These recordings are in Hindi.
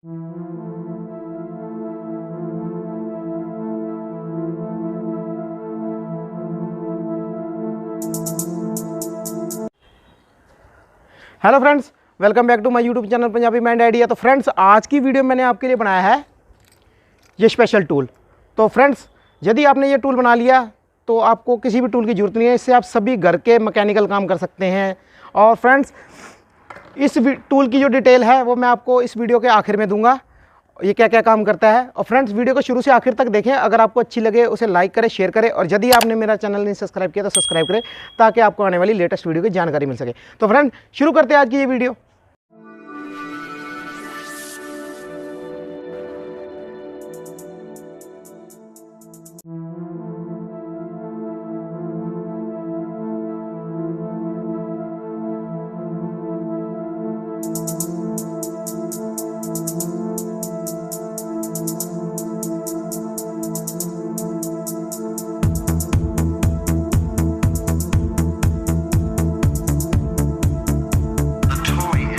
Hello friends, welcome back to my YouTube channel Punjabi mind idea. तो फ्रेंड्स, आज की वीडियो मैंने आपके लिए बनाया है ये स्पेशल टूल। तो फ्रेंड्स, यदि आपने ये टूल बना लिया तो आपको किसी भी टूल की ज़रूरत नहीं है। इससे आप सभी घर के मैकेनिकल काम कर सकते हैं। और फ्रेंड्स, इस टूल की जो डिटेल है वो मैं आपको इस वीडियो के आखिर में दूंगा, ये क्या क्या काम करता है। और फ्रेंड्स, वीडियो को शुरू से आखिर तक देखें। अगर आपको अच्छी लगे उसे लाइक करें, शेयर करें, और यदि आपने मेरा चैनल नहीं सब्सक्राइब किया तो सब्सक्राइब करें, ताकि आपको आने वाली लेटेस्ट वीडियो की जानकारी मिल सके। तो फ्रेंड, शुरू करते हैं आज की ये video. The toy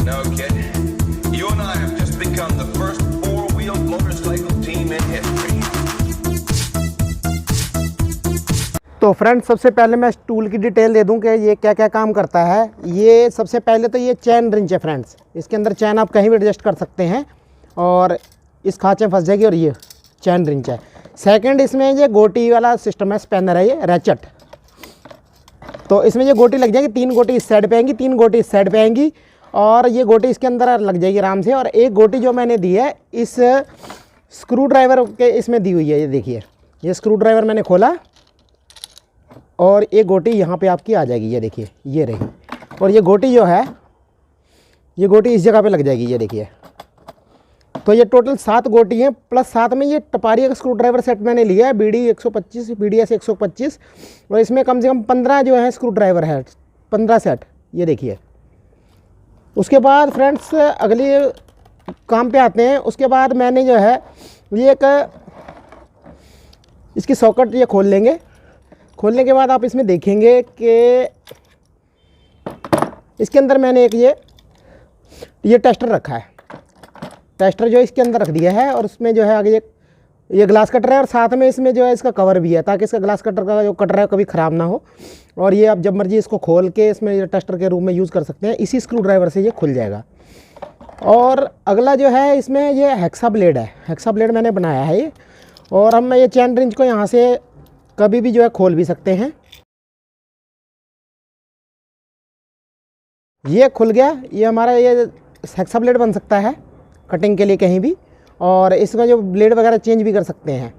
No, kid. You and I have just become the first four-wheeled motorcycle team in history. तो फ्रेंड्स, सबसे पहले मैं इस टूल की डिटेल दे दूं कि ये क्या क्या काम करता है। ये सबसे पहले तो ये चैन रिंच है फ्रेंड्स। इसके अंदर चैन आप कहीं भी एडजस्ट कर सकते हैं और इस खांचे में फंस जाएगी, और ये चैन रिंच है। सेकंड, इसमें ये गोटी वाला सिस्टम है, स्पैनर है ये रैचेट। तो इसमें ये गोटी लग जाएगी, 3 गोटी इस साइड पे आएंगी, 3 गोटी इस साइड पे आएंगी, और ये गोटी इसके अंदर लग जाएगी आराम से। और एक गोटी जो मैंने दी है इस स्क्रू ड्राइवर के इसमें दी हुई है। ये देखिए, ये स्क्रू ड्राइवर मैंने खोला और एक गोटी यहाँ पे आपकी आ जाएगी। ये देखिए, ये रही। और ये गोटी जो है, ये गोटी इस जगह पे लग जाएगी। ये देखिए, तो ये टोटल 7 गोटी हैं, प्लस साथ में ये टपारी का स्क्रू ड्राइवर सेट मैंने लिया है, BD 125 BDS 125। और इसमें कम से कम 15 जो है स्क्रू ड्राइवर है, 15 सेट। ये देखिए। उसके बाद फ्रेंड्स अगले काम पे आते हैं। उसके बाद मैंने जो है ये एक इसकी सॉकेट ये खोल लेंगे। खोलने के बाद आप इसमें देखेंगे कि इसके अंदर मैंने एक ये टेस्टर रखा है। टेस्टर जो इसके अंदर रख दिया है, और उसमें जो है आगे ये ग्लास कटर है, और साथ में इसमें जो है इसका कवर भी है, ताकि इसका ग्लास कटर का जो कटर है कभी ख़राब ना हो। और ये आप जब मर्जी इसको खोल के इसमें ये टेस्टर के रूप में यूज़ कर सकते हैं। इसी स्क्रू ड्राइवर से ये खुल जाएगा। और अगला जो है इसमें ये हेक्सा ब्लेड है। हेक्सा ब्लेड मैंने बनाया है ये, और हम ये चैन रिंच को यहाँ से कभी भी जो है खोल भी सकते हैं। ये खुल गया। ये हमारा ये हेक्सा ब्लेड बन सकता है कटिंग के लिए कहीं भी, और इसमें जो ब्लेड वगैरह चेंज भी कर सकते हैं।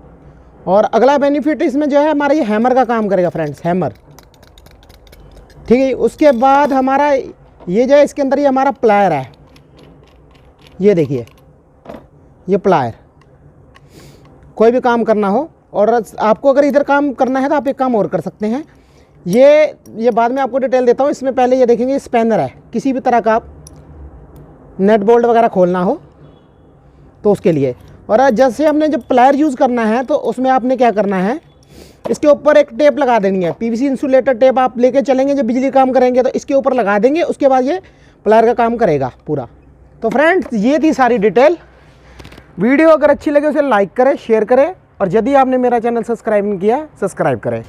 और अगला बेनिफिट इसमें जो है हमारा ये हैमर का काम करेगा फ्रेंड्स, हैमर। ठीक है। उसके बाद हमारा ये जो है इसके अंदर ये हमारा प्लायर है। ये देखिए, ये प्लायर, कोई भी काम करना हो, और आपको अगर इधर काम करना है तो आप एक काम और कर सकते हैं। ये बाद में आपको डिटेल देता हूँ। इसमें पहले ये देखेंगे स्पैनर है, किसी भी तरह का आप नेट बोल्ट वगैरह खोलना हो तो उसके लिए। और जैसे हमने जब प्लायर यूज़ करना है तो उसमें आपने क्या करना है, इसके ऊपर एक टेप लगा देनी है। PVC इंसुलेटेड टेप आप लेके चलेंगे, जब बिजली काम करेंगे तो इसके ऊपर लगा देंगे। उसके बाद ये प्लायर का काम करेगा पूरा। तो फ्रेंड्स, ये थी सारी डिटेल। वीडियो अगर अच्छी लगे उसे लाइक करें, शेयर करें, और यदि आपने मेरा चैनल सब्सक्राइब नहीं किया, सब्सक्राइब करें।